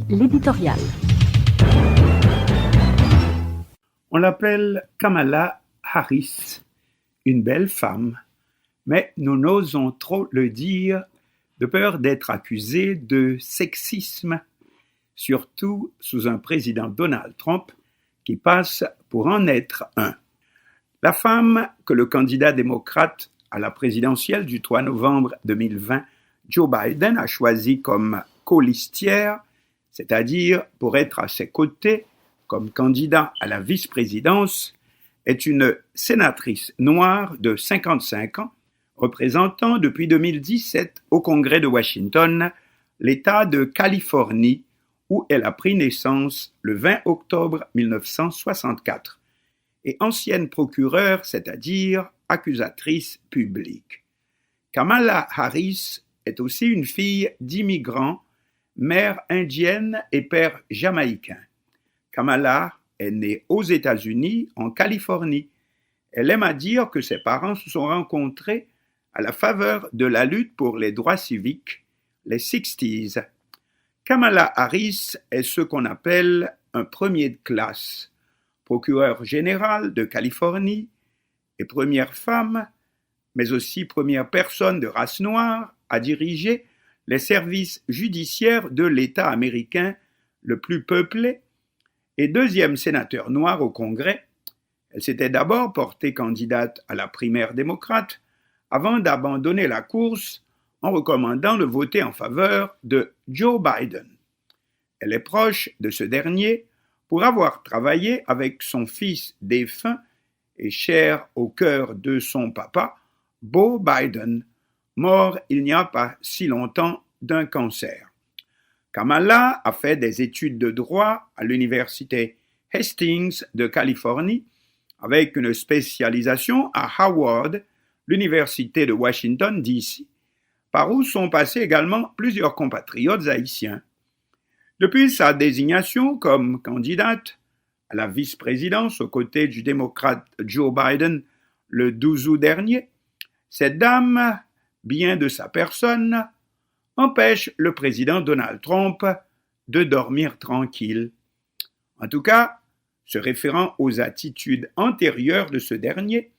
L'éditorial. On l'appelle Kamala Harris, une belle femme, mais nous n'osons trop le dire de peur d'être accusés de sexisme, surtout sous un président Donald Trump qui passe pour en être un. La femme que le candidat démocrate à la présidentielle du 3 novembre 2020, Joe Biden, a choisie comme colistière, c'est-à-dire pour être à ses côtés comme candidat à la vice-présidence, est une sénatrice noire de 55 ans, représentant depuis 2017 au Congrès de Washington l'État de Californie, où elle a pris naissance le 20 octobre 1964, et ancienne procureure, c'est-à-dire accusatrice publique. Kamala Harris est aussi une fille d'immigrants, mère indienne et père jamaïcain. Kamala est née aux États-Unis, en Californie. Elle aime à dire que ses parents se sont rencontrés à la faveur de la lutte pour les droits civiques, les 60s. Kamala Harris est ce qu'on appelle un premier de classe, procureur général de Californie et première femme, mais aussi première personne de race noire à diriger les services judiciaires de l'État américain le plus peuplé et deuxième sénateur noir au Congrès. Elle s'était d'abord portée candidate à la primaire démocrate avant d'abandonner la course en recommandant de voter en faveur de Joe Biden. Elle est proche de ce dernier pour avoir travaillé avec son fils défunt et cher au cœur de son papa, Beau Biden, mort il n'y a pas si longtemps d'un cancer. Kamala a fait des études de droit à l'université Hastings de Californie avec une spécialisation à Howard, l'université de Washington, D.C., par où sont passés également plusieurs compatriotes haïtiens. Depuis sa désignation comme candidate à la vice-présidence aux côtés du démocrate Joe Biden le 12 août dernier, cette dame, bien de sa personne, empêche le président Donald Trump de dormir tranquille. En tout cas, se référant aux attitudes antérieures de ce dernier,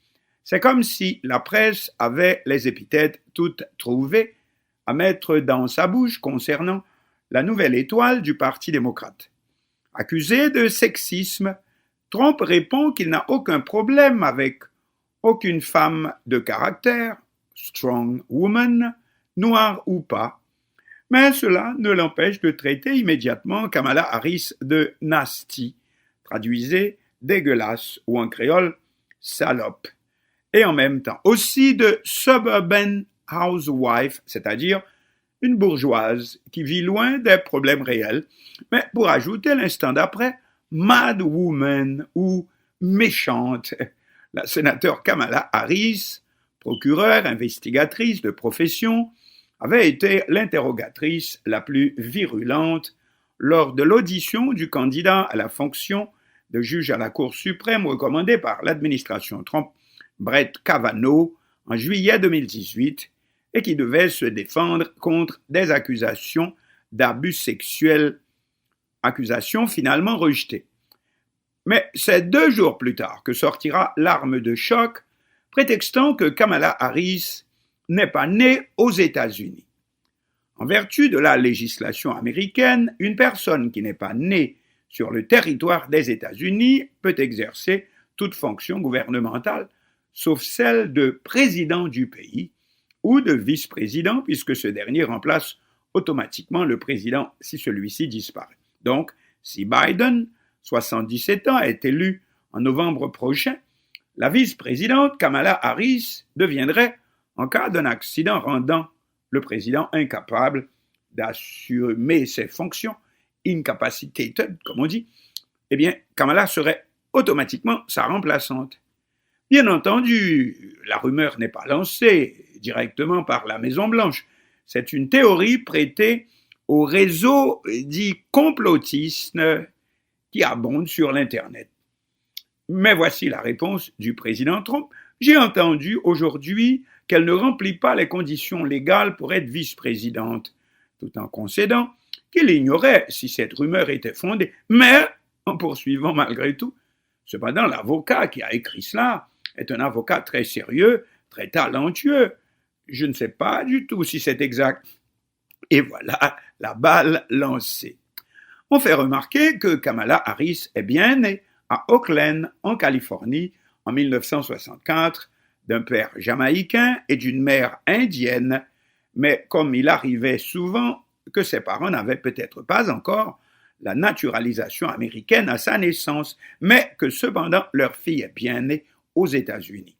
c'est comme si la presse avait les épithètes toutes trouvées à mettre dans sa bouche concernant la nouvelle étoile du Parti démocrate. Accusé de sexisme, Trump répond qu'il n'a aucun problème avec aucune femme de caractère, strong woman, noire ou pas, mais cela ne l'empêche de traiter immédiatement Kamala Harris de nasty, traduisez dégueulasse ou en créole salope, et en même temps aussi de suburban housewife, c'est-à-dire une bourgeoise qui vit loin des problèmes réels, mais pour ajouter l'instant d'après, mad woman ou méchante. La sénateur Kamala Harris, procureure investigatrice de profession, avait été l'interrogatrice la plus virulente lors de l'audition du candidat à la fonction de juge à la Cour suprême recommandé par l'administration Trump, Brett Kavanaugh, en juillet 2018, et qui devait se défendre contre des accusations d'abus sexuels, accusations finalement rejetées. Mais c'est 2 jours plus tard que sortira l'arme de choc, prétextant que Kamala Harris n'est pas née aux États-Unis. En vertu de la législation américaine, une personne qui n'est pas née sur le territoire des États-Unis peut exercer toute fonction gouvernementale, sauf celle de président du pays ou de vice-président, puisque ce dernier remplace automatiquement le président si celui-ci disparaît. Donc, si Biden, 77 ans, est élu en novembre prochain, la vice-présidente Kamala Harris deviendrait, en cas d'un accident rendant le président incapable d'assumer ses fonctions, incapacitated, comme on dit, eh bien, Kamala serait automatiquement sa remplaçante. Bien entendu, la rumeur n'est pas lancée directement par la Maison-Blanche. C'est une théorie prêtée au réseau dit complotiste qui abonde sur l'Internet. Mais voici la réponse du président Trump. J'ai entendu aujourd'hui qu'elle ne remplit pas les conditions légales pour être vice-présidente, tout en concédant qu'il ignorait si cette rumeur était fondée, mais en poursuivant malgré tout. Cependant, l'avocat qui a écrit cela est un avocat très sérieux, très talentueux. Je ne sais pas du tout si c'est exact. Et voilà la balle lancée. On fait remarquer que Kamala Harris est bien née à Oakland, en Californie, en 1964, d'un père jamaïcain et d'une mère indienne, mais comme il arrivait souvent que ses parents n'avaient peut-être pas encore la naturalisation américaine à sa naissance, mais que cependant leur fille est bien née aux États-Unis.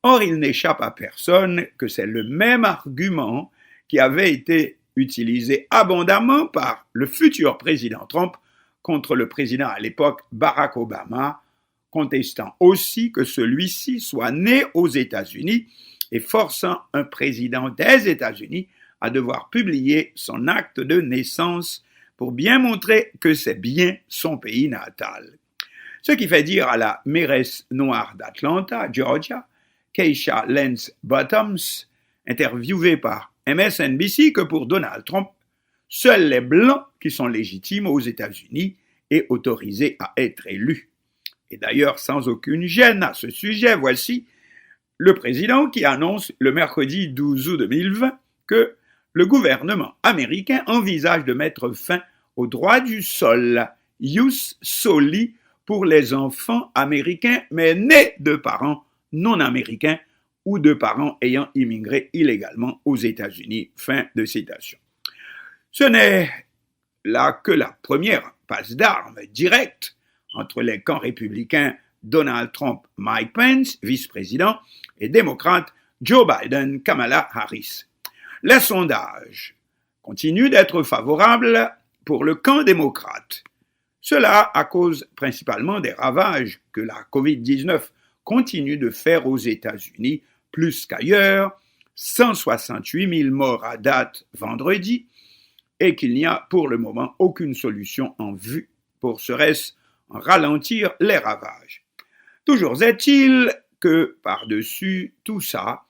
Or, il n'échappe à personne que c'est le même argument qui avait été utilisé abondamment par le futur président Trump contre le président à l'époque Barack Obama, contestant aussi que celui-ci soit né aux États-Unis et forçant un président des États-Unis à devoir publier son acte de naissance pour bien montrer que c'est bien son pays natal. Ce qui fait dire à la mairesse noire d'Atlanta, Georgia, Keisha Lance Bottoms, interviewée par MSNBC, que pour Donald Trump, seuls les Blancs qui sont légitimes aux États-Unis et autorisés à être élus. Et d'ailleurs, sans aucune gêne à ce sujet, voici le président qui annonce le mercredi 12 août 2020 que le gouvernement américain envisage de mettre fin au droit du sol, ius soli, pour les enfants américains, mais nés de parents non américains ou de parents ayant immigré illégalement aux États-Unis. Fin de citation. Ce n'est là que la première passe d'armes directe entre les camps républicains Donald Trump, Mike Pence, vice-président, et démocrate Joe Biden, Kamala Harris. Les sondages continuent d'être favorables pour le camp démocrate. Cela à cause principalement des ravages que la COVID-19 continue de faire aux États-Unis, plus qu'ailleurs, 168 000 morts à date vendredi, et qu'il n'y a pour le moment aucune solution en vue pour serait-ce en ralentir les ravages. Toujours est-il que, par-dessus tout ça,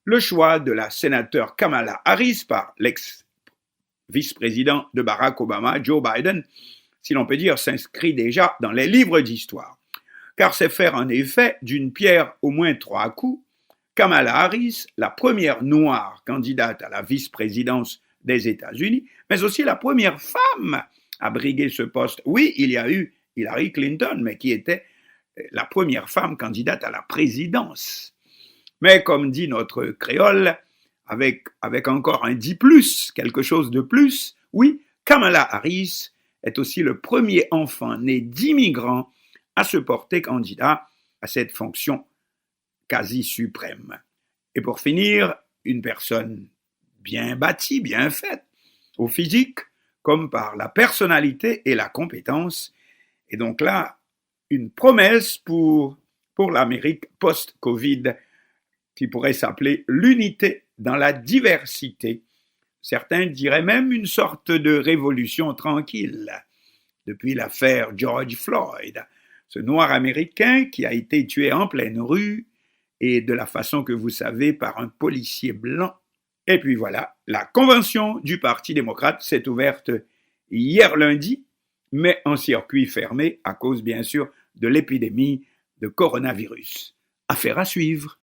le choix de la sénateur Kamala Harris par l'ex-vice-président de Barack Obama, Joe Biden, si l'on peut dire, s'inscrit déjà dans les livres d'histoire. Car c'est faire en effet d'une pierre au moins 3 coups. Kamala Harris, la première noire candidate à la vice-présidence des États-Unis, mais aussi la première femme à briguer ce poste. Oui, il y a eu Hillary Clinton, mais qui était la première femme candidate à la présidence. Mais comme dit notre créole, avec encore un dit plus, quelque chose de plus, oui, Kamala Harris est aussi le premier enfant né d'immigrants à se porter candidat à cette fonction quasi suprême. Et pour finir, une personne bien bâtie, bien faite, au physique, comme par la personnalité et la compétence. Et donc là, une promesse pour l'Amérique post-Covid qui pourrait s'appeler l'unité dans la diversité. Certains diraient même une sorte de révolution tranquille. Depuis l'affaire George Floyd, ce noir américain qui a été tué en pleine rue et de la façon que vous savez par un policier blanc. Et puis voilà, la convention du Parti démocrate s'est ouverte hier lundi, mais en circuit fermé à cause bien sûr de l'épidémie de coronavirus. Affaire à suivre.